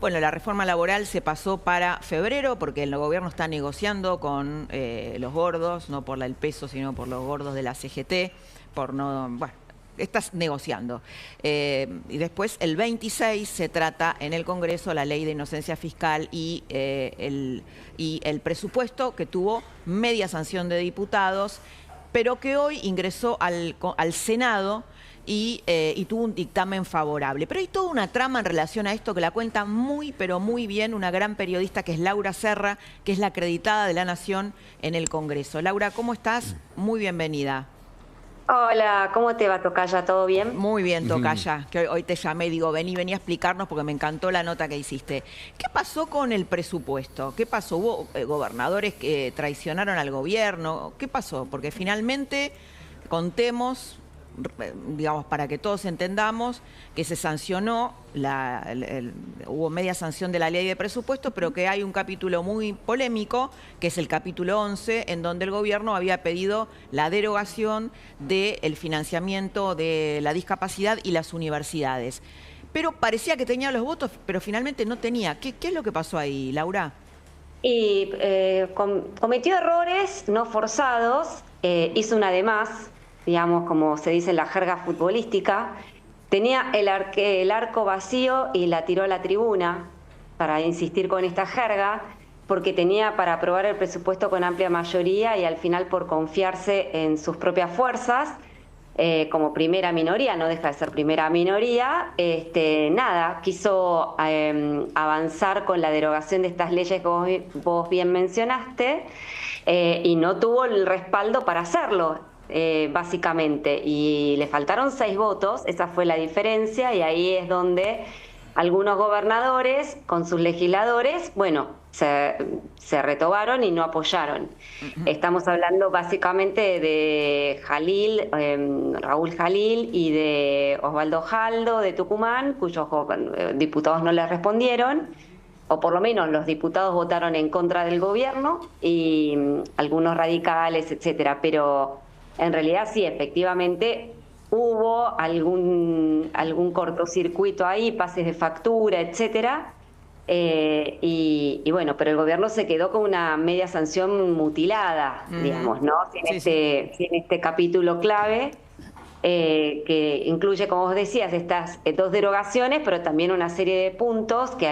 Bueno, la reforma laboral se pasó para febrero porque el gobierno está negociando con los gordos, no por el peso, sino por los gordos de la CGT, por no... Bueno, estás negociando. Y después, el 26, se trata en el Congreso la ley de inocencia fiscal y el presupuesto, que tuvo media sanción de diputados, pero que hoy ingresó al Senado y tuvo un dictamen favorable. Pero hay toda una trama en relación a esto que la cuenta muy, pero muy bien una gran periodista que es Laura Serra, que es la acreditada de La Nación en el Congreso. Laura, ¿cómo estás? Muy bienvenida. Hola, ¿cómo te va, tocaya? ¿Todo bien? Muy bien, tocaya, que hoy te llamé, digo, vení a explicarnos porque me encantó la nota que hiciste. ¿Qué pasó con el presupuesto? ¿Qué pasó? ¿Hubo gobernadores que traicionaron al gobierno? ¿Qué pasó? Porque finalmente, contemos, digamos, para que todos entendamos, que se sancionó, hubo media sanción de la ley de presupuesto, pero que hay un capítulo muy polémico, que es el capítulo 11, en donde el gobierno había pedido la derogación del financiamiento de la discapacidad y las universidades. Pero parecía que tenía los votos, pero finalmente no tenía. ¿Qué es lo que pasó ahí, Laura? Y cometió errores no forzados, hizo una de más, digamos, como se dice en la jerga futbolística. Tenía el arco vacío y la tiró a la tribuna, para insistir con esta jerga, porque tenía para aprobar el presupuesto con amplia mayoría y al final, por confiarse en sus propias fuerzas, como primera minoría, no deja de ser primera minoría, nada, quiso avanzar con la derogación de estas leyes que vos bien mencionaste, y no tuvo el respaldo para hacerlo. Básicamente, y le faltaron 6 votos, esa fue la diferencia, y ahí es donde algunos gobernadores con sus legisladores, bueno, se retobaron y no apoyaron. Estamos hablando básicamente de Jalil, Raúl Jalil, y de Osvaldo Jaldo de Tucumán, cuyos diputados no le respondieron, o por lo menos los diputados votaron en contra del gobierno, y algunos radicales, etcétera, pero en realidad sí, efectivamente hubo algún cortocircuito ahí, pases de factura, etcétera, y bueno, pero el gobierno se quedó con una media sanción mutilada, digamos, ¿no? Sin este capítulo clave, que incluye, como vos decías, estas 2 derogaciones, pero también una serie de puntos que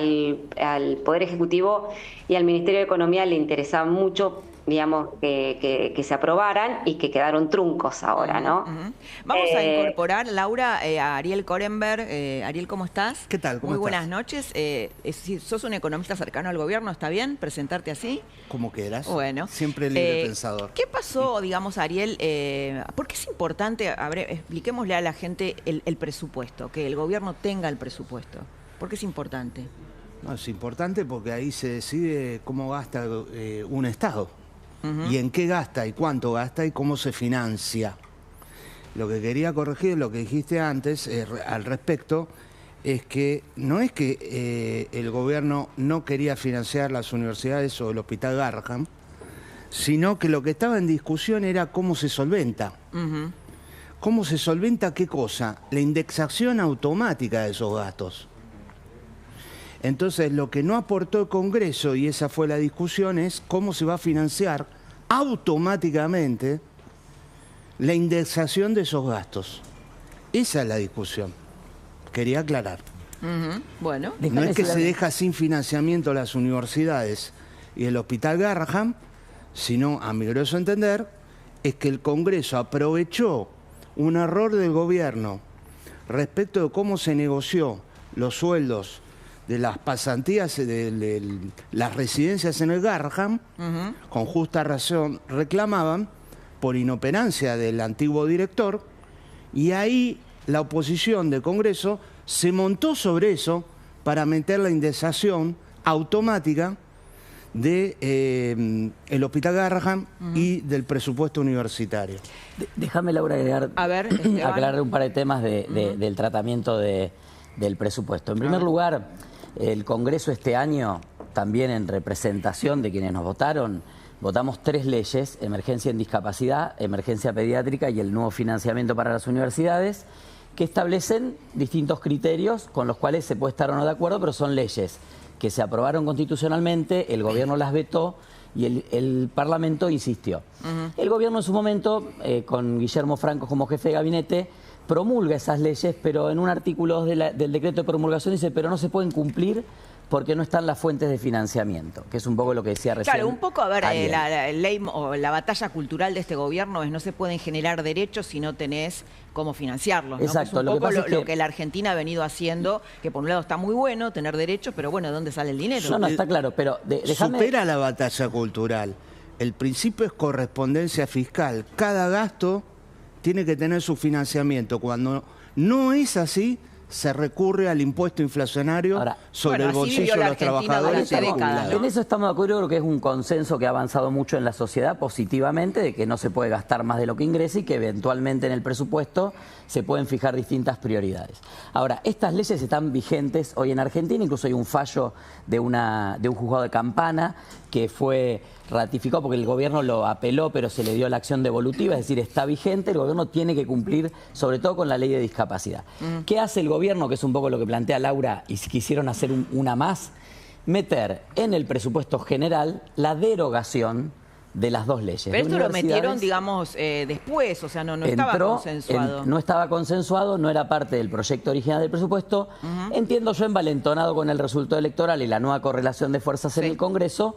al Poder Ejecutivo y al Ministerio de Economía le interesaba mucho, digamos, que se aprobaran, y que quedaron truncos ahora, ¿no? Vamos a incorporar, Laura, a Ariel Korenberg. Ariel, ¿cómo estás? ¿Qué tal? ¿Cómo Muy estás? buenas noches. Sos un economista cercano al gobierno, ¿está bien presentarte así? Como quieras. Bueno. Siempre libre pensador. ¿Qué pasó, digamos, Ariel? ¿Por qué es importante, expliquémosle a la gente el presupuesto, que el gobierno tenga el presupuesto? ¿Por qué es importante? No, es importante porque ahí se decide cómo gasta un Estado. Y en qué gasta y cuánto gasta y cómo se financia. Lo que quería corregir, lo que dijiste antes al respecto, es que no es que el gobierno no quería financiar las universidades o el Hospital Garrahan, sino que lo que estaba en discusión era cómo se solventa. ¿Cómo se solventa qué cosa? La indexación automática de esos gastos. Entonces, lo que no aportó el Congreso, y esa fue la discusión, es cómo se va a financiar automáticamente la indexación de esos gastos. Esa es la discusión. Quería aclarar. Bueno. No es que se deja sin financiamiento las universidades y el Hospital Garrahan, sino, a mi grueso entender, es que el Congreso aprovechó un error del gobierno respecto de cómo se negoció los sueldos de las pasantías de las residencias en el Garrahan. Con justa razón reclamaban por inoperancia del antiguo director, y ahí la oposición del Congreso se montó sobre eso para meter la indexación automática de el Hospital Garrahan y del presupuesto universitario. Déjame, Laura, aclarar un par de temas del tratamiento del presupuesto. En primer lugar, el Congreso este año, también en representación de quienes nos votaron, votamos 3 leyes: emergencia en discapacidad, emergencia pediátrica y el nuevo financiamiento para las universidades, que establecen distintos criterios con los cuales se puede estar o no de acuerdo, pero son leyes que se aprobaron constitucionalmente, el gobierno las vetó y el Parlamento insistió. El gobierno en su momento, con Guillermo Franco como jefe de gabinete, promulga esas leyes, pero en un artículo 2 del decreto de promulgación dice, pero no se pueden cumplir porque no están las fuentes de financiamiento, que es un poco lo que decía recién. Claro, un poco, a ver, la ley o la batalla cultural de este gobierno es no se pueden generar derechos si no tenés cómo financiarlos, ¿no? Exacto. Pues un poco lo que la Argentina ha venido haciendo, que por un lado está muy bueno tener derechos, pero bueno, ¿de dónde sale el dinero? No, está claro, pero déjame... Supera la batalla cultural. El principio es correspondencia fiscal. Cada gasto tiene que tener su financiamiento. Cuando no es así, se recurre al impuesto inflacionario sobre el bolsillo de los trabajadores y jubilados. En eso estamos de acuerdo, creo que es un consenso que ha avanzado mucho en la sociedad positivamente, de que no se puede gastar más de lo que ingresa y que eventualmente en el presupuesto se pueden fijar distintas prioridades. Ahora, estas leyes están vigentes hoy en Argentina, incluso hay un fallo de un juzgado de Campana que fue ratificado porque el gobierno lo apeló, pero se le dio la acción devolutiva, es decir, está vigente, el gobierno tiene que cumplir, sobre todo con la ley de discapacidad. ¿Qué hace el gobierno? Que es un poco lo que plantea Laura, y si quisieron hacer una más, meter en el presupuesto general la derogación de las dos leyes. Pero esto lo metieron, digamos, después, o sea, no estaba consensuado. No estaba consensuado, no era parte del proyecto original del presupuesto. Entiendo yo, envalentonado con el resultado electoral y la nueva correlación de fuerzas en el Congreso,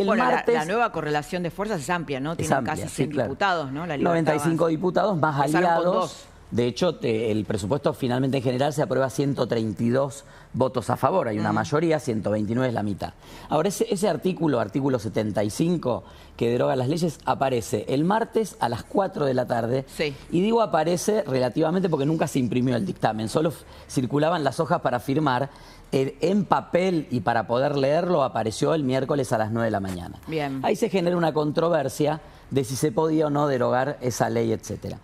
martes... La nueva correlación de fuerzas es amplia, ¿no? Tienen casi 100 diputados, ¿no? La 95 diputados más aliados. De hecho, el presupuesto finalmente en general se aprueba 132 votos a favor. Hay una mayoría, 129 es la mitad. Ahora, ese artículo 75, que deroga las leyes, aparece el martes a las 4 de la tarde. Sí. Y digo aparece relativamente porque nunca se imprimió el dictamen. Solo circulaban las hojas para firmar. En papel y para poder leerlo apareció el miércoles a las 9 de la mañana. Bien. Ahí se genera una controversia de si se podía o no derogar esa ley, etcétera.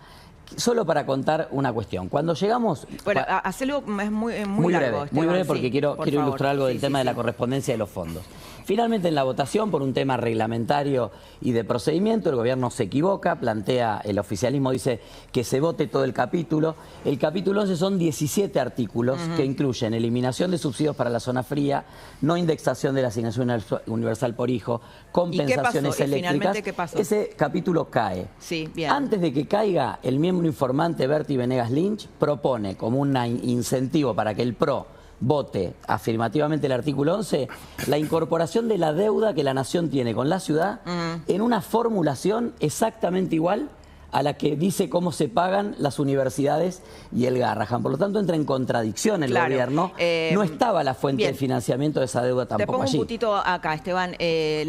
Solo para contar una cuestión. Cuando llegamos... Bueno, hacerlo es muy largo, breve, muy breve, porque sí, quiero ilustrar algo del tema de la correspondencia de los fondos. Finalmente, en la votación, por un tema reglamentario y de procedimiento, el gobierno se equivoca, plantea, el oficialismo dice que se vote todo el capítulo. El capítulo 11 son 17 artículos que incluyen eliminación de subsidios para la zona fría, no indexación de la asignación universal por hijo, compensaciones eléctricas. ¿Finalmente qué pasó? Ese capítulo cae. Sí, bien. Antes de que caiga, el miembro informante Berti Venegas Lynch propone como un incentivo para que el PRO vote afirmativamente el artículo 11, la incorporación de la deuda que la Nación tiene con la ciudad en una formulación exactamente igual a la que dice cómo se pagan las universidades y el Garrahan. Por lo tanto, entra en contradicción el gobierno. No estaba la fuente de financiamiento de esa deuda tampoco allí. Te pongo un puntito acá, Esteban.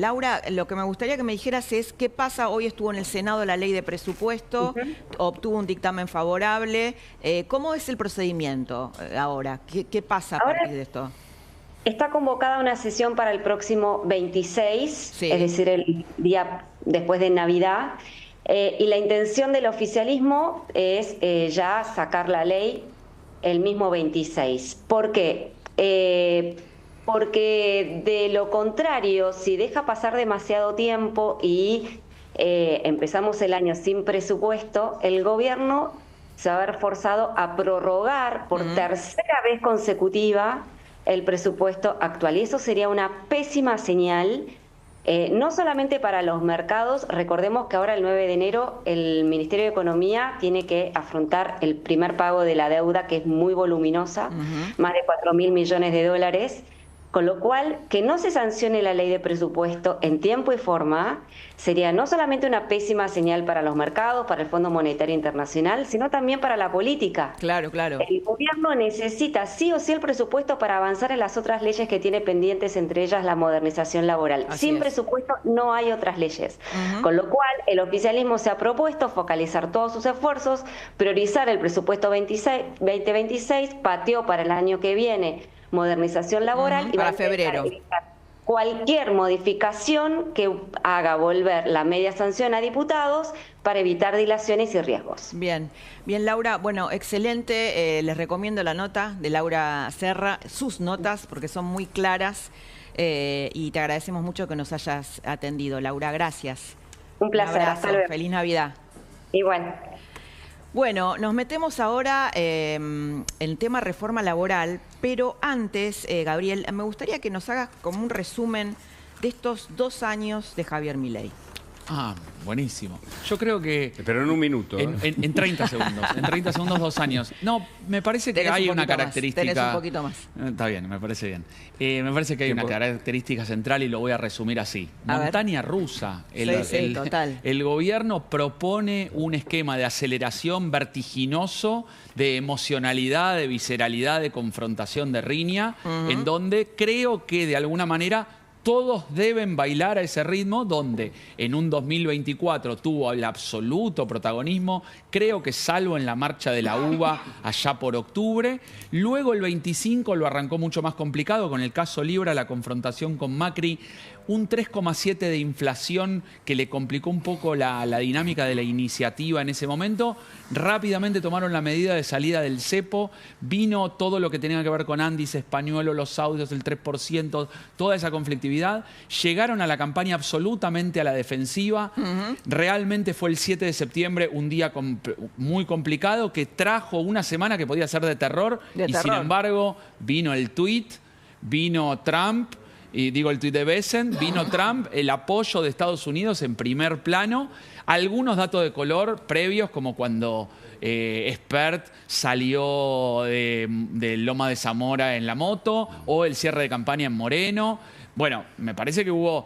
Laura, lo que me gustaría que me dijeras es qué pasa. Hoy estuvo en el Senado la ley de presupuesto, obtuvo un dictamen favorable. ¿Cómo es el procedimiento ahora? ¿Qué pasa a partir de esto? Está convocada una sesión para el próximo 26, es decir, el día después de Navidad. Y la intención del oficialismo es ya sacar la ley el mismo 26. ¿Por qué? Porque de lo contrario, si deja pasar demasiado tiempo y empezamos el año sin presupuesto, el gobierno se va a ver forzado a prorrogar por tercera vez consecutiva el presupuesto actual. Y eso sería una pésima señal. No solamente para los mercados, recordemos que ahora el 9 de enero el Ministerio de Economía tiene que afrontar el primer pago de la deuda, que es muy voluminosa, más de 4.000 millones de dólares, con lo cual que no se sancione la ley de presupuesto en tiempo y forma sería no solamente una pésima señal para los mercados, para el Fondo Monetario Internacional, sino también para la política. Claro, claro. El gobierno necesita sí o sí el presupuesto para avanzar en las otras leyes que tiene pendientes, entre ellas la modernización laboral. Sin presupuesto no hay otras leyes. Con lo cual, el oficialismo se ha propuesto focalizar todos sus esfuerzos, priorizar el presupuesto 2026, pateó para el año que viene modernización laboral y para febrero. Cualquier modificación que haga volver la media sanción a diputados para evitar dilaciones y riesgos. Bien, bien, Laura. Bueno, excelente. Les recomiendo la nota de Laura Serra, sus notas, porque son muy claras y te agradecemos mucho que nos hayas atendido, Laura. Gracias. Un placer. Un abrazo. Feliz Navidad. Igual. Bueno, nos metemos ahora en el tema reforma laboral, pero antes, Gabriel, me gustaría que nos hagas como un resumen de estos 2 años de Javier Milei. Ah, buenísimo. Yo creo que... Pero en un minuto. En 30 segundos. En 30 segundos, 2 años. No, me parece que hay una característica... Tenés un poquito más. Está bien, me parece bien. Me parece que hay una característica central y lo voy a resumir así. Montaña rusa. Total. El gobierno propone un esquema de aceleración vertiginoso, de emocionalidad, de visceralidad, de confrontación, de riña, en donde creo que de alguna manera... todos deben bailar a ese ritmo, donde en un 2024 tuvo el absoluto protagonismo, creo que salvo en la marcha de la uva allá por octubre. Luego el 25 lo arrancó mucho más complicado con el caso Libra, la confrontación con Macri, un 3,7 de inflación que le complicó un poco la dinámica de la iniciativa en ese momento. Rápidamente tomaron la medida de salida del cepo, vino todo lo que tenía que ver con Andis, Españuelo, los audios del 3%, toda esa conflictividad. Llegaron a la campaña absolutamente a la defensiva. Realmente fue el 7 de septiembre, un día muy complicado que trajo una semana que podía ser de terror. Sin embargo, vino el tuit, vino Trump, y digo el tuit de Bessent, vino Trump, el apoyo de Estados Unidos en primer plano, algunos datos de color previos, como cuando Spert salió de Loma de Zamora en la moto, o el cierre de campaña en Moreno. Bueno, me parece que hubo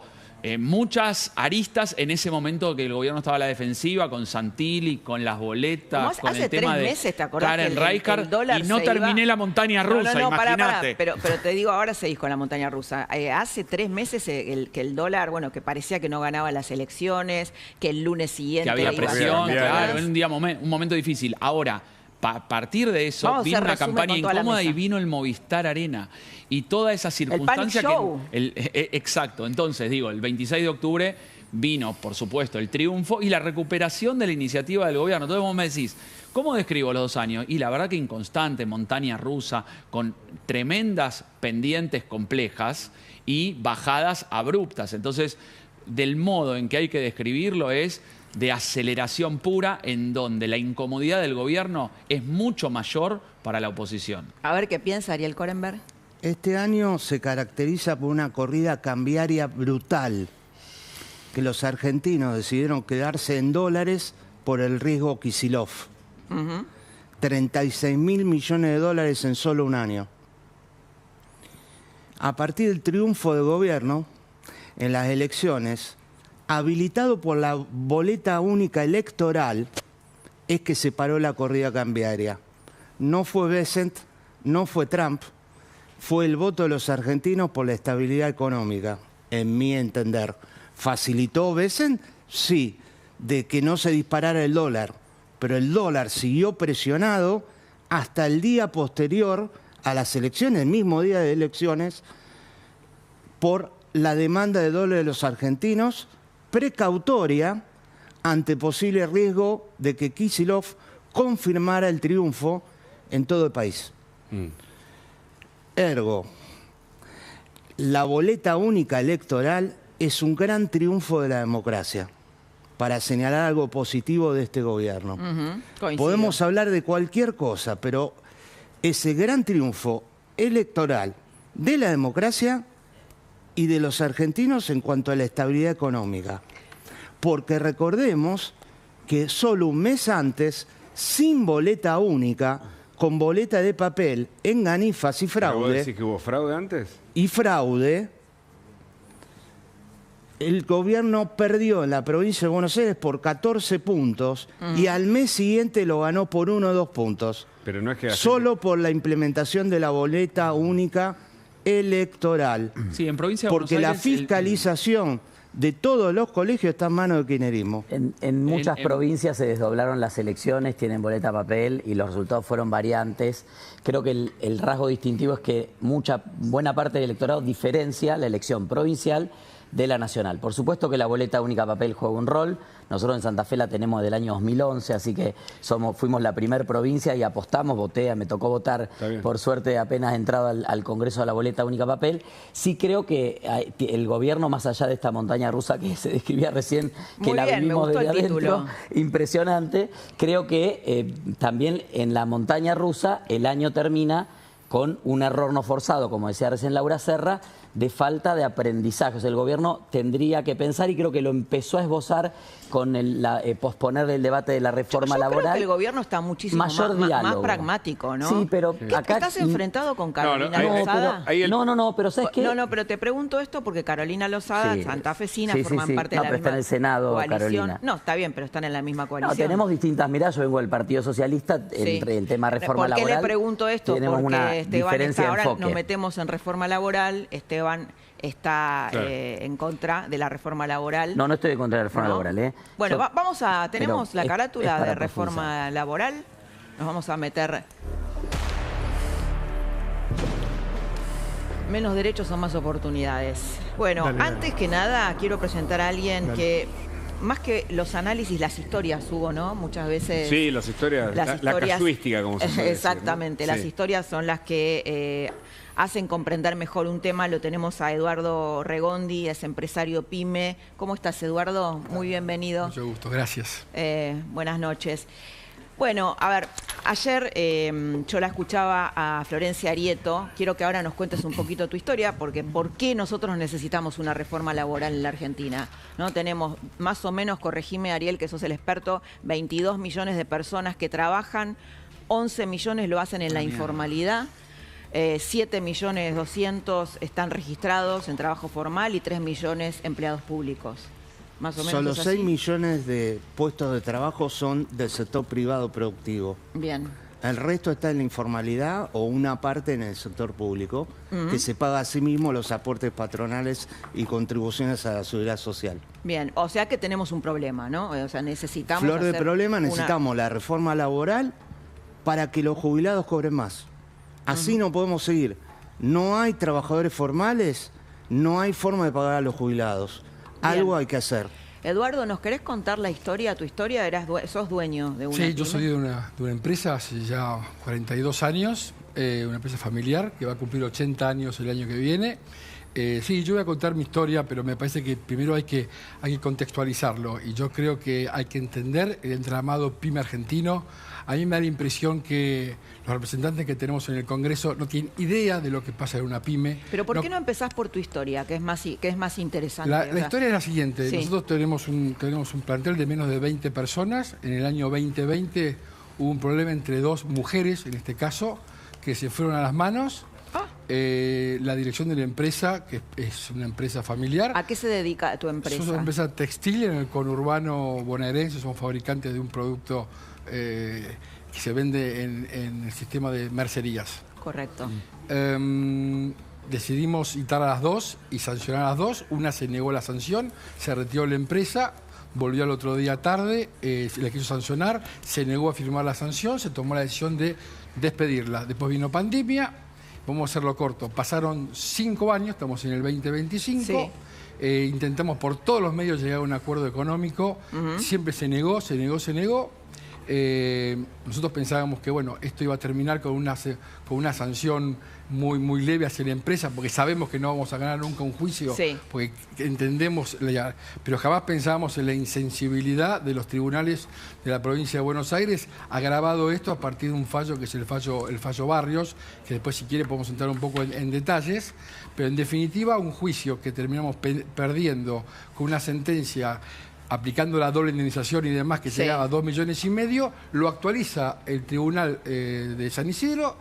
muchas aristas en ese momento que el gobierno estaba a la defensiva, con Santilli, con las boletas, con el tema de Karen Reichardt, y no terminé la montaña rusa, imagínate. Pero te digo, ahora seguís con la montaña rusa. Hace 3 meses que el dólar, bueno, que parecía que no ganaba las elecciones, que el lunes siguiente... Que había presión, claro, en un momento difícil. Ahora, a partir de eso, vino una campaña incómoda y vino el Movistar Arena. Y toda esa circunstancia el Panic Show. Exacto. Entonces, digo, el 26 de octubre vino, por supuesto, el triunfo y la recuperación de la iniciativa del gobierno. Entonces vos me decís, ¿cómo describo los 2 años? Y la verdad que inconstante, montaña rusa, con tremendas pendientes complejas y bajadas abruptas. Entonces, del modo en que hay que describirlo es de aceleración pura, en donde la incomodidad del gobierno es mucho mayor para la oposición. A ver qué piensa Ariel Korenberg. Este año se caracteriza por una corrida cambiaria brutal, que los argentinos decidieron quedarse en dólares por el riesgo Kicillof. 36.000 millones de dólares en solo un año. A partir del triunfo del gobierno en las elecciones, habilitado por la boleta única electoral, es que se paró la corrida cambiaria. No fue Bessent, no fue Trump, fue el voto de los argentinos por la estabilidad económica, en mi entender. ¿Facilitó Bessent? Sí, de que no se disparara el dólar, pero el dólar siguió presionado hasta el día posterior a las elecciones, el mismo día de elecciones, por la demanda de dólar de los argentinos, precautoria ante posible riesgo de que Kicillof confirmara el triunfo en todo el país. Ergo, la boleta única electoral es un gran triunfo de la democracia, para señalar algo positivo de este gobierno. Podemos hablar de cualquier cosa, pero ese gran triunfo electoral de la democracia y de los argentinos en cuanto a la estabilidad económica. Porque recordemos que solo un mes antes, sin boleta única, con boleta de papel, en ganifas y fraude... ¿Vos decís que hubo fraude antes? Y fraude, el gobierno perdió en la provincia de Buenos Aires por 14 puntos y al mes siguiente lo ganó por 1 o 2 puntos. Pero no es que solo por la implementación de la boleta única electoral. Sí, en provincia de Buenos Aires, porque la fiscalización de todos los colegios está en manos del kirchnerismo. En muchas provincias se desdoblaron las elecciones, tienen boleta papel y los resultados fueron variantes. Creo que el rasgo distintivo es que buena parte del electorado diferencia la elección provincial de la nacional. Por supuesto que la boleta única papel juega un rol. Nosotros en Santa Fe la tenemos del año 2011, así que fuimos la primer provincia y apostamos, me tocó votar, por suerte apenas entrado al Congreso a la boleta única papel. Sí creo que el gobierno, más allá de esta montaña montaña rusa que se describía recién, que Muy la bien, me vivimos gustó desde el título. adentro, impresionante. Creo que también en la montaña rusa el año termina con un error no forzado, como decía recién Laura Serra, de falta de aprendizaje. O sea, el gobierno tendría que pensar, y creo que lo empezó a esbozar con posponer el debate de la reforma yo laboral. Creo que el gobierno está muchísimo más pragmático, ¿no? Sí, pero acá... ¿Estás enfrentado con Carolina No, Lozada? No, pero ¿sabes qué? No, pero te pregunto esto porque Carolina Lozada, Sí. santafesina, Sí, forman parte No, de la pero misma está en el Senado, coalición. Carolina. No, está bien, pero están en la misma coalición. No, tenemos distintas miradas. Yo vengo del Partido Socialista, Sí. entre el tema reforma laboral. ¿Por qué le pregunto esto? Tenemos Porque una Esteban diferencia está, de ahora enfoque. nos metemos en reforma laboral, Esteban está Claro. en contra de la reforma laboral. No estoy en contra de la reforma ¿No? laboral, ¿eh? Bueno, Yo- tenemos pero la es carátula para de reforma profundizar. laboral. Nos vamos a meter. Menos derechos son más oportunidades. Bueno, Dale, dale. antes que nada quiero presentar a alguien Dale. que, más que los análisis, las historias, Hugo, ¿no? Muchas veces... Sí, las historias, la casuística, como se suele decir, ¿no? Exactamente, las Sí. historias son las que hacen comprender mejor un tema. Lo tenemos a Eduardo Regondi, es empresario PYME. ¿Cómo estás, Eduardo? Muy bienvenido. Mucho gusto, gracias. Buenas noches. Bueno, a ver, ayer yo la escuchaba a Florencia Arieto. Quiero que ahora nos cuentes un poquito tu historia, porque ¿por qué nosotros necesitamos una reforma laboral en la Argentina? ¿No? Tenemos más o menos, corregime Ariel, que sos el experto, 22 millones de personas que trabajan, 11 millones lo hacen en la informalidad, 7.200.000 están registrados en trabajo formal y 3 millones empleados públicos. Más o menos Solo es 6 así. millones de puestos de trabajo son del sector privado productivo. Bien. El resto está en la informalidad o una parte en el sector público, que se paga a sí mismo los aportes patronales y contribuciones a la seguridad social. Bien, o sea que tenemos un problema, ¿no? O sea, necesitamos Flor de hacer problema, una- necesitamos la reforma laboral para que los jubilados cobren más. Así no podemos seguir. No hay trabajadores formales, no hay forma de pagar a los jubilados. Algo hay que hacer. Eduardo, ¿nos querés contar la historia? Tu historia, sos dueño de una Sí, yo pyme. soy de una empresa hace ya 42 años, una empresa familiar que va a cumplir 80 años el año que viene. Sí, yo voy a contar mi historia, pero me parece que primero hay que contextualizarlo. Y yo creo que hay que entender el entramado PYME argentino. A mí me da la impresión que los representantes que tenemos en el Congreso no tienen idea de lo que pasa en una PYME. Pero ¿por qué no empezás por tu historia, que es más interesante? La O sea, historia es la siguiente. sí. Nosotros tenemos un plantel de menos de 20 personas. En el año 2020 hubo un problema entre dos mujeres, en este caso, que se fueron a las manos. La dirección de la empresa, que es una empresa familiar. ¿A qué se dedica tu empresa? Somos una empresa textil en el conurbano bonaerense. Somos fabricantes de un producto que se vende en el sistema de mercerías. Correcto. Decidimos citar a las dos y sancionar a las dos. Una se negó la sanción, se retiró la empresa, volvió al otro día tarde, la quiso sancionar, se negó a firmar la sanción, se tomó la decisión de despedirla. Después vino pandemia, vamos a hacerlo corto. Pasaron 5 años, estamos en el 2025. Sí. Intentamos por todos los medios llegar a un acuerdo económico. Siempre se negó. Nosotros pensábamos que bueno, esto iba a terminar con una sanción muy leve hacia la empresa, porque sabemos que no vamos a ganar nunca un juicio, Sí. porque entendemos, pero jamás pensábamos en la insensibilidad de los tribunales de la provincia de Buenos Aires, agravado esto a partir de un fallo que es el fallo Barrios, que después si quiere podemos entrar un poco en detalles, pero en definitiva un juicio que terminamos perdiendo con una sentencia aplicando la doble indemnización y demás, que Sí. llegaba a 2,5 millones, lo actualiza el Tribunal de San Isidro,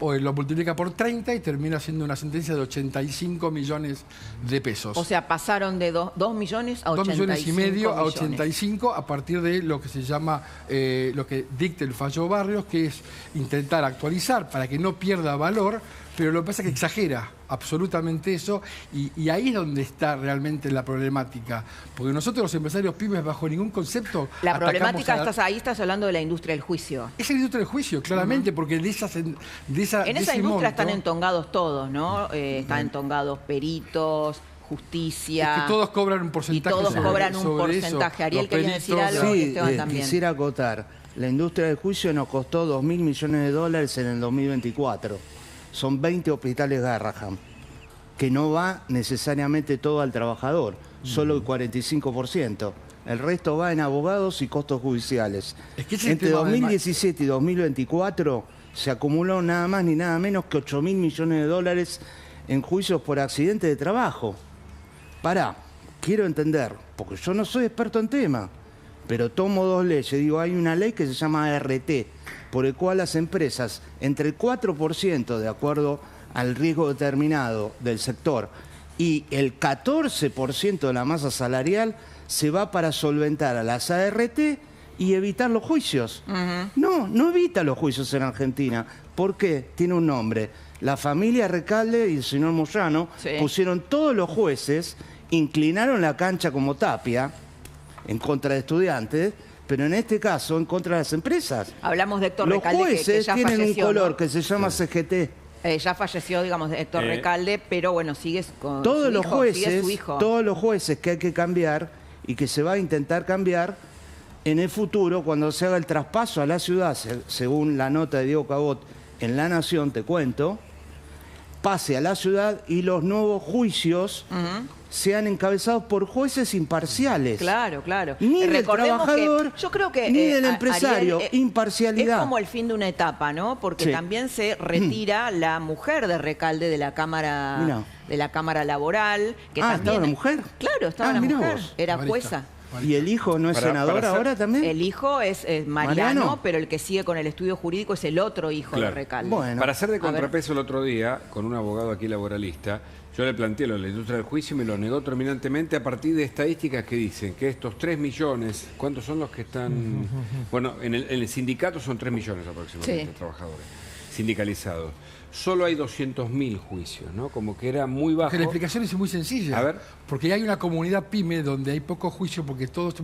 o lo multiplica por 30 y termina siendo una sentencia de 85 millones de pesos. O sea, pasaron de 2 millones a 2,5 85 millones a millones. 85 a partir de lo que se llama, lo que dicta el fallo Barrios, que es intentar actualizar para que no pierda valor, pero lo que pasa es que exagera absolutamente eso y ahí es donde está realmente la problemática. Porque nosotros los empresarios pymes bajo ningún concepto La atacamos problemática, ahí estás hablando de la industria del juicio. Es la industria del juicio, claramente, porque de esa En esa industria están entongados todos, ¿no? Están entongados peritos, justicia. Es que todos cobran un porcentaje. Y todos cobran un sobre porcentaje. eso. Ariel, Los ¿querías decir peritos, algo? Sí, Esteban también. quisiera acotar. La industria del juicio nos costó 2.000 millones de dólares en el 2024. Son 20 hospitales Garrahan, que no va necesariamente todo al trabajador. solo el 45%. El resto va en abogados y costos judiciales. Entre 2017 y 2024 se acumuló nada más ni nada menos que 8.000 millones de dólares en juicios por accidente de trabajo. Quiero entender, porque yo no soy experto en tema, pero tomo dos leyes. Digo, hay una ley que se llama ART, por el cual las empresas, entre el 4% de acuerdo al riesgo determinado del sector y el 14% de la masa salarial, se va para solventar a las ART y evitar los juicios. No evita los juicios en Argentina. ¿Por qué? Tiene un nombre. La familia Recalde y el señor Moyano pusieron todos los jueces, inclinaron la cancha como Tapia en contra de estudiantes, pero en este caso en contra de las empresas. Hablamos de Héctor Recalde, los jueces que ya tienen falleció, un color, ¿no? que se llama CGT. Ya falleció, digamos, Héctor Recalde, pero bueno, sigue con todos su los hijo, jueces, sigue su hijo. Todos los jueces que hay que cambiar y que se va a intentar cambiar en el futuro cuando se haga el traspaso a la ciudad, según la nota de Diego Cabot en La Nación, te cuento, pase a la ciudad y los nuevos juicios sean encabezados por jueces imparciales. Claro, claro. Ni del trabajador, yo creo que, ni del empresario, Ariel, imparcialidad. Es como el fin de una etapa, ¿no? Porque también se retira la mujer de Recalde de la Cámara, Laboral. Que también, ¿estaba la mujer? Claro, estaba la mujer. Vos. Era jueza. ¿Y el hijo no es senador ahora también? El hijo es Mariano, pero el que sigue con el estudio jurídico es el otro hijo de Recalde. Bueno, para hacer de contrapeso el otro día, con un abogado aquí laboralista, yo le planteé lo de la industria del juicio y me lo negó terminantemente a partir de estadísticas que dicen que estos 3 millones, ¿cuántos son los que están? Bueno, en el sindicato son 3 millones aproximadamente de trabajadores sindicalizados. Solo hay 200.000 juicios, ¿no? Como que era muy bajo. Que la explicación es muy sencilla. A ver. Porque hay una comunidad pyme donde hay pocos juicios porque todos...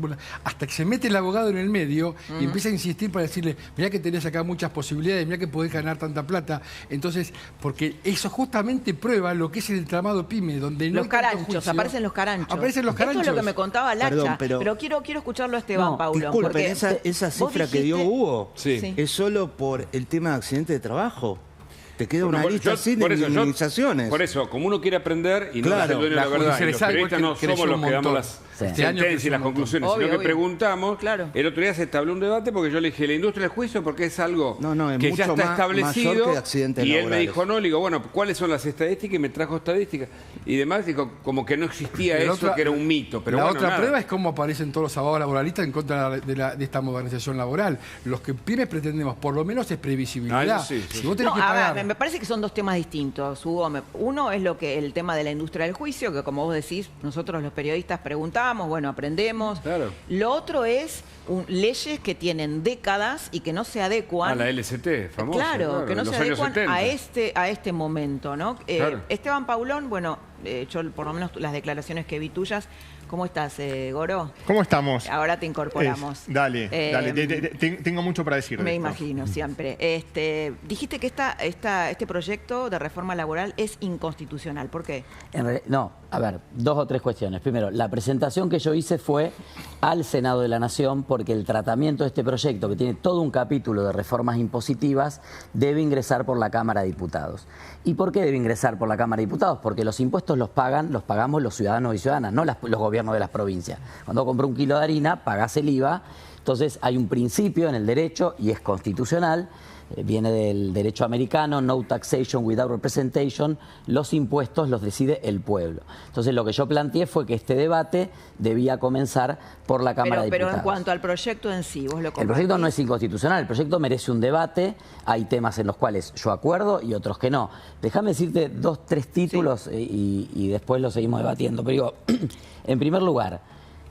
Hasta que se mete el abogado en el medio y empieza a insistir para decirle, mirá que tenés acá muchas posibilidades, mirá que podés ganar tanta plata. Entonces, porque eso justamente prueba lo que es el entramado pyme, donde no los caranchos, aparecen los caranchos. Aparecen los caranchos. Esto es lo que me contaba Lacha, Perdón, pero quiero escucharlo a Esteban Paulón. Disculpen, esa cifra que dio Hugo es solo por el tema de accidente de trabajo. Te queda una lista sin indemnizaciones. Por eso, como uno quiere aprender y no es el dueño de la verdad, y los periodistas no somos los que damos las sentencias y las conclusiones, sino que preguntamos. El otro día se establó un debate porque yo le dije, la industria del juicio, porque es algo que ya está establecido. Y él me dijo, no, le digo, bueno, ¿cuáles son las estadísticas? Y me trajo estadísticas. Y demás, digo, como que no existía eso, que era un mito. Pero la otra prueba es cómo aparecen todos los abogados laboralistas en contra de esta modernización laboral. Los que pymes pretendemos, por lo menos, es previsibilidad. Si vos tenés que pagar... Me parece que son dos temas distintos, Hugo. Uno es el tema de la industria del juicio, que como vos decís, nosotros los periodistas preguntamos, bueno, aprendemos. Lo otro es leyes que tienen décadas y que no se adecuan. La LST, famosa. Claro, que no se adecuan a este momento, ¿no? Esteban Paulón, bueno, yo por lo menos las declaraciones que vi tuyas. ¿Cómo estás, Goro? ¿Cómo estamos? Ahora te incorporamos. Dale. Tengo mucho para decir. Me imagino, siempre. Dijiste que este proyecto de reforma laboral es inconstitucional. ¿Por qué? No, a ver, 2 o 3 cuestiones. Primero, la presentación que yo hice fue al Senado de la Nación porque el tratamiento de este proyecto, que tiene todo un capítulo de reformas impositivas, debe ingresar por la Cámara de Diputados. ¿Y por qué debe ingresar por la Cámara de Diputados? Porque los impuestos los pagamos los ciudadanos y ciudadanas, no los gobiernos de las provincias. Cuando compro un kilo de harina, pagás el IVA. Entonces hay un principio en el derecho, y es constitucional, viene del derecho americano, no taxation without representation, los impuestos los decide el pueblo. Entonces lo que yo planteé fue que este debate debía comenzar por la Cámara de Diputados. Pero en cuanto al proyecto en sí, vos lo compartís. El proyecto no es inconstitucional, el proyecto merece un debate, hay temas en los cuales yo acuerdo y otros que no. Déjame decirte 2, 3 títulos y después lo seguimos debatiendo. Pero digo, en primer lugar,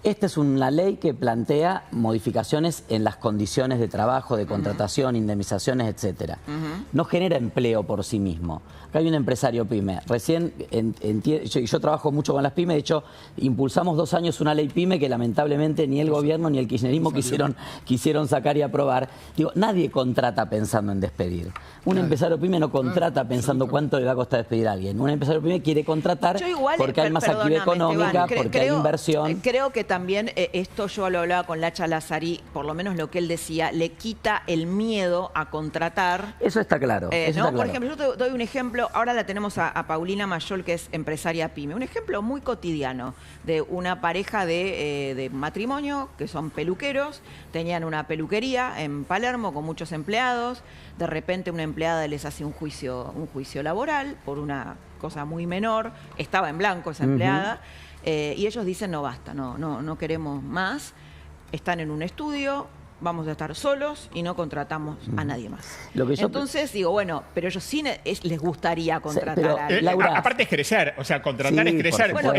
esta es una ley que plantea modificaciones en las condiciones de trabajo, de contratación, indemnizaciones, etcétera. No genera empleo por sí mismo. Acá hay un empresario pyme. Recién, yo trabajo mucho con las pymes, de hecho, impulsamos 2 años una ley pyme que lamentablemente ni el gobierno ni el kirchnerismo quisieron sacar y aprobar. Digo, nadie contrata pensando en despedir. Un empresario pyme no contrata pensando cuánto le va a costar despedir a alguien. Un empresario pyme quiere contratar porque hay más actividad económica, porque hay inversión. Creo que también esto yo lo hablaba con Lacha Lazzarí, por lo menos lo que él decía, le quita el miedo a contratar. Eso está claro. Eso está claro. Por ejemplo, yo te doy un ejemplo, ahora la tenemos a Paulina Mayol, que es empresaria pyme. Un ejemplo muy cotidiano de una pareja de matrimonio que son peluqueros, tenían una peluquería en Palermo con muchos empleados, de repente una empleada les hace un juicio laboral por una cosa muy menor, estaba en blanco esa empleada, y ellos dicen no basta, no queremos más, están en un estudio, vamos a estar solos y no contratamos a nadie más. Entonces digo, bueno, pero ellos sí les gustaría contratar a alguien. Aparte es crecer, o sea, contratar es crecer. Bueno,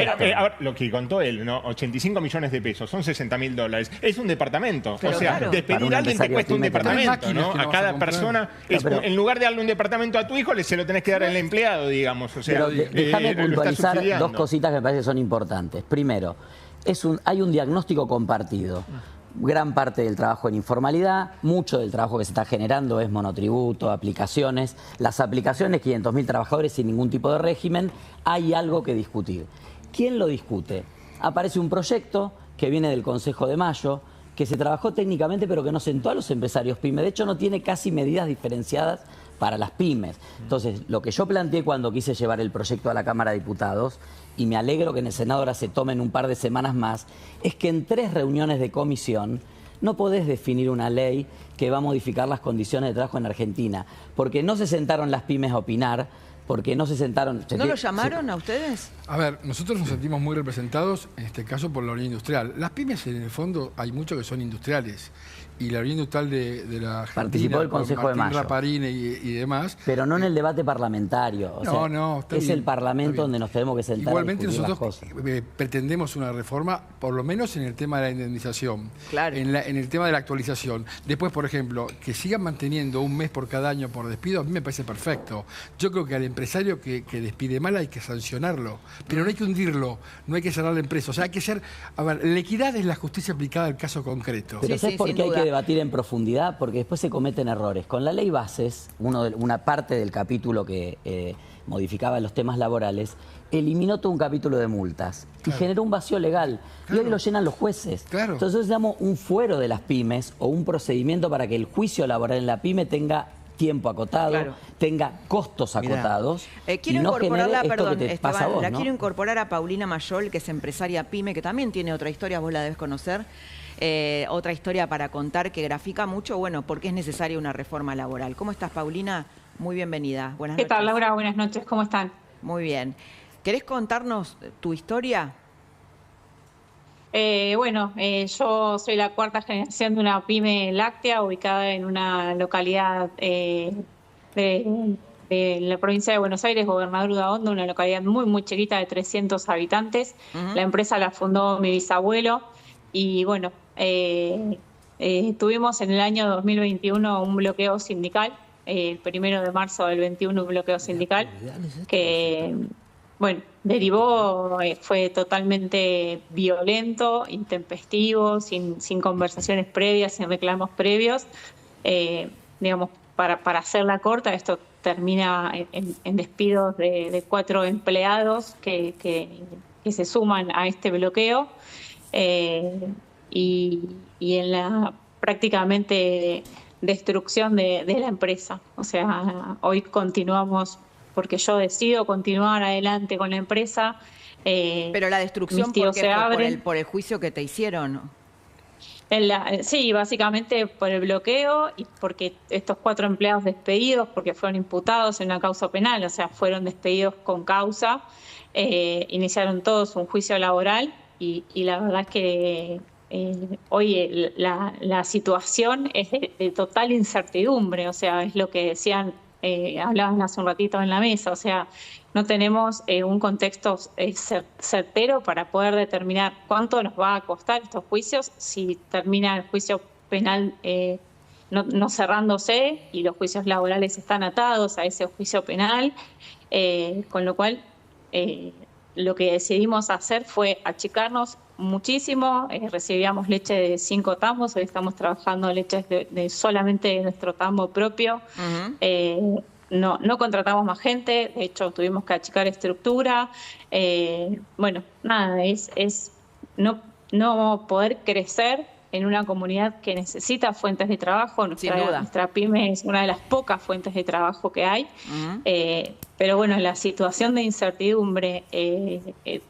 lo que contó él, ¿no? 85 millones de pesos, son $60.000. Es un departamento. Pero o sea, despedir a alguien te cuesta un departamento, ¿no? A cada persona, en lugar de darle un departamento a tu hijo, se lo tenés que dar al empleado, digamos. O sea, déjame puntualizar dos cositas que me parece que son importantes. Primero, hay un diagnóstico compartido. Gran parte del trabajo en informalidad, mucho del trabajo que se está generando es monotributo, aplicaciones. Las aplicaciones, 500.000 trabajadores sin ningún tipo de régimen, hay algo que discutir. ¿Quién lo discute? Aparece un proyecto que viene del Consejo de Mayo, que se trabajó técnicamente pero que no sentó a los empresarios pymes. De hecho, no tiene casi medidas diferenciadas para las pymes. Entonces, lo que yo planteé cuando quise llevar el proyecto a la Cámara de Diputados, y me alegro que en el Senado ahora se tomen un par de semanas más, es que en 3 reuniones de comisión no podés definir una ley que va a modificar las condiciones de trabajo en Argentina, porque no se sentaron las pymes a opinar, porque no se sentaron... ¿No lo llamaron a ustedes? A ver, nosotros nos sentimos muy representados, en este caso, por la Unión Industrial. Las pymes, en el fondo, hay muchos que son industriales. Y la Unión Industrial de la Argentina, participó del Consejo de Mayo. Raparine y demás. Pero no en el debate parlamentario. O sea, es el Parlamento donde nos tenemos que sentar. Igualmente a discutir nosotros las cosas. Pretendemos una reforma, por lo menos en el tema de la indemnización, en el tema de la actualización. Después, por ejemplo, que sigan manteniendo un mes por cada año por despido, a mí me parece perfecto. Yo creo que al empresario que despide mal hay que sancionarlo, pero no hay que hundirlo, no hay que cerrar la empresa. O sea, hay que ser... A ver, la equidad es la justicia aplicada al caso concreto. Pero ¿sabes por qué hay que debatir en profundidad? Porque después se cometen errores. Con la ley Bases, una parte del capítulo que modificaba los temas laborales, eliminó todo un capítulo de multas y generó un vacío legal. Y hoy lo llenan los jueces. Entonces damos un fuero de las pymes o un procedimiento para que el juicio laboral en la pyme tenga tiempo acotado, tenga costos acotados. Quiero incorporarla, perdón, Esteban, vos, la quiero incorporar a Paulina Mayol, que es empresaria pyme, que también tiene otra historia, vos la debes conocer. Otra historia para contar que grafica mucho, bueno, por qué es necesaria una reforma laboral. ¿Cómo estás, Paulina? Muy bienvenida. Buenas noches. ¿Qué tal, Laura? Buenas noches. ¿Cómo están? Muy bien. ¿Querés contarnos tu historia? Yo soy la 4ª generación de una pyme láctea ubicada en una localidad de la provincia de Buenos Aires, Gobernador Udaondo, una localidad muy, muy chiquita de 300 habitantes. La empresa la fundó mi bisabuelo y, bueno, tuvimos en el año 2021 un bloqueo sindical, el 1 de marzo del 21 un bloqueo sindical que, bueno, derivó, fue totalmente violento, intempestivo, sin conversaciones previas, sin reclamos previos. Digamos, para hacerla corta, esto termina en despidos de 4 empleados que se suman a este bloqueo. Y en la prácticamente destrucción de la empresa. O sea, hoy continuamos, porque yo decido continuar adelante con la empresa. Pero la destrucción por el juicio que te hicieron. Sí, básicamente por el bloqueo y porque estos 4 empleados despedidos, porque fueron imputados en una causa penal, o sea, fueron despedidos con causa, iniciaron todos un juicio laboral y la verdad es que hoy la situación es de total incertidumbre, o sea, es lo que decían, hablaban hace un ratito en la mesa, o sea, no tenemos un contexto certero para poder determinar cuánto nos va a costar estos juicios, si termina el juicio penal no cerrándose y los juicios laborales están atados a ese juicio penal, con lo cual lo que decidimos hacer fue achicarnos muchísimo. Recibíamos leche de 5 tambos, hoy estamos trabajando leches de solamente de nuestro tambo propio. No contratamos más gente, de hecho tuvimos que achicar estructura. Bueno, nada, no no poder crecer en una comunidad que necesita fuentes de trabajo. Nuestra pyme es una de las pocas fuentes de trabajo que hay. Pero bueno, la situación de incertidumbre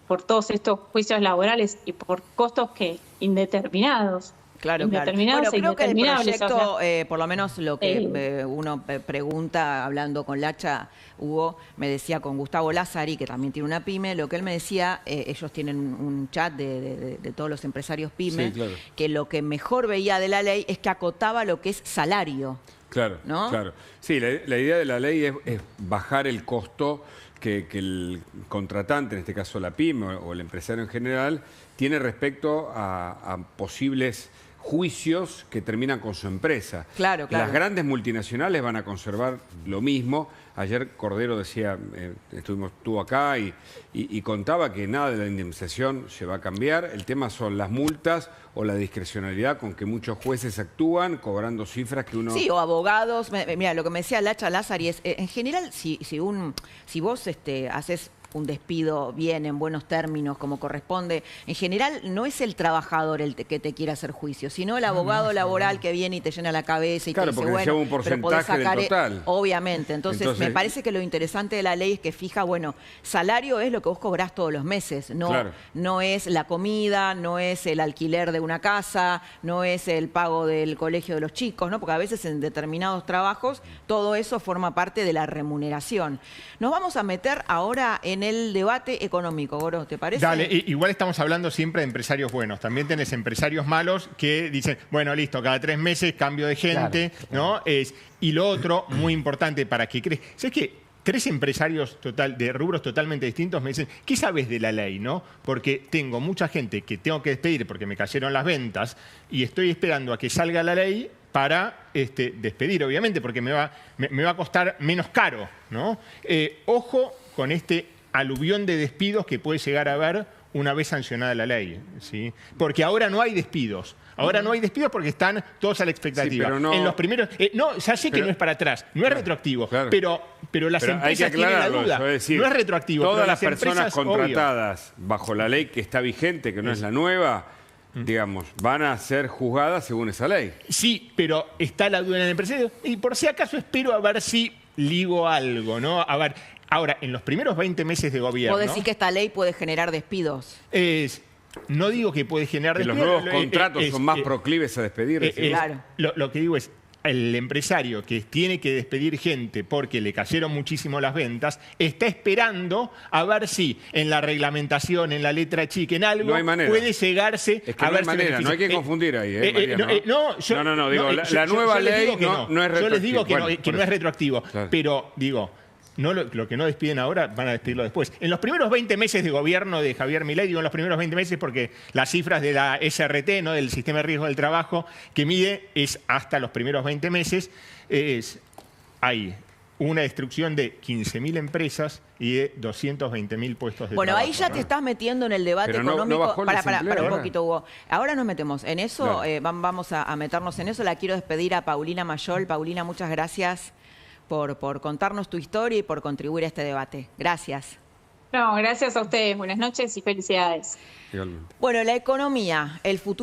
por todos estos juicios laborales y por costos que indeterminados. Claro. Bueno, creo que el proyecto, por lo menos lo que uno pregunta hablando con Lacha, Hugo, me decía con Gustavo Lázari, que también tiene una pyme, lo que él me decía, ellos tienen un chat de todos los empresarios pyme, que lo que mejor veía de la ley es que acotaba lo que es salario. Claro, ¿no? Claro. Sí, la idea de la ley es bajar el costo que el contratante, en este caso la pyme o el empresario en general, tiene respecto a posibles juicios que terminan con su empresa. Claro. Las grandes multinacionales van a conservar lo mismo. Ayer Cordero decía, estuvo acá y contaba que nada de la indemnización se va a cambiar. El tema son las multas o la discrecionalidad con que muchos jueces actúan, cobrando cifras que uno... Sí, o abogados. Mira, lo que me decía Lacha Lázari es, en general, si vos haces un despido bien, en buenos términos, como corresponde, en general no es el trabajador el que te quiere hacer juicio, sino el abogado laboral que viene y te llena la cabeza y te dice, bueno, lleva un porcentaje del total. Obviamente. Entonces, me parece que lo interesante de la ley es que fija, bueno, salario es lo que vos cobrás todos los meses, no es la comida, no es el alquiler de una casa, no es el pago del colegio de los chicos, ¿no? Porque a veces en determinados trabajos todo eso forma parte de la remuneración. Nos vamos a meter ahora en el debate económico, Goro, ¿te parece? Dale, igual estamos hablando siempre de empresarios buenos. También tenés empresarios malos que dicen, bueno, listo, cada 3 meses cambio de gente, ¿no? Y lo otro, muy importante para que crees. ¿Sabes qué? 3 empresarios de rubros totalmente distintos me dicen, ¿qué sabes de la ley, no? Porque tengo mucha gente que tengo que despedir porque me cayeron las ventas y estoy esperando a que salga la ley para despedir, obviamente, porque me va a costar menos caro, ¿no? Ojo con este aluvión de despidos que puede llegar a haber una vez sancionada la ley, ¿sí? Porque ahora no hay despidos. Ahora no hay despidos porque están todos a la expectativa. Sí, pero no... En los primeros... ya sé que no es para atrás, no es retroactivo, pero las empresas tienen la duda. Decir, no es retroactivo. Todas las personas contratadas bajo la ley que está vigente, que no es la nueva, digamos, van a ser juzgadas según esa ley. Sí, pero está la duda en el empresario. Y por si acaso espero a ver si ligo algo, ¿no? A ver, ahora, en los primeros 20 meses de gobierno... ¿Vos decís que esta ley puede generar despidos? No digo que puede generar despidos. Los nuevos contratos son más proclives a despedir. Claro. Lo que digo es, el empresario que tiene que despedir gente porque le cayeron muchísimo las ventas, está esperando a ver si en la reglamentación, en la letra chica, en algo, puede llegarse a ver si no hay que confundir ahí, No, digo, la nueva ley no es retroactiva. Yo les digo que no es retroactivo, pero digo... lo que no despiden ahora van a despedirlo después. En los primeros 20 meses de gobierno de Javier Milei, digo en los primeros 20 meses porque las cifras de la SRT, ¿no? Del Sistema de Riesgo del Trabajo, que mide es hasta los primeros 20 meses, hay una destrucción de 15.000 empresas y de 220.000 puestos de trabajo. Bueno, ahí ya te estás metiendo en el debate económico. Para un poquito, Hugo. Ahora nos metemos en eso, vamos a meternos en eso. La quiero despedir a Paulina Mayol. Paulina, muchas gracias por contarnos tu historia y por contribuir a este debate. Gracias. No, gracias a ustedes. Buenas noches y felicidades. Igualmente. Bueno, la economía, el futuro.